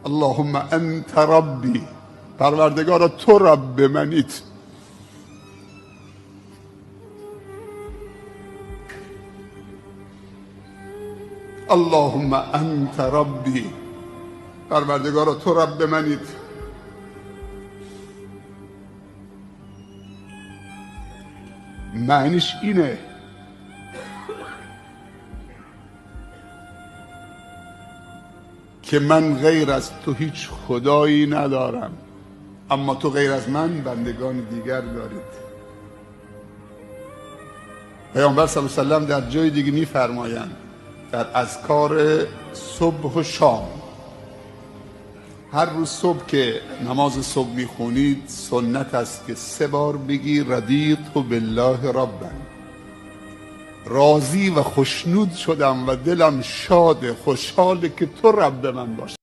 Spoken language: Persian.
اللهم انت ربی، پروردگارا تو رب منیت. اللهم انت ربی، پروردگارا تو رب منیت. معنیش اینه که من غیر از تو هیچ خدایی ندارم، اما تو غیر از من بندگان دیگر دارید. پیامبر صلی الله علیه و سلم در جای دیگه میفرمایند در اذکار صبح و شام، هر روز صبح که نماز صبح میخونید سنت است که 3 بار بگی رضیت بالله ربا، راضی و خوشنود شدم و دلم شاد خوشحاله که تو رب من باشی.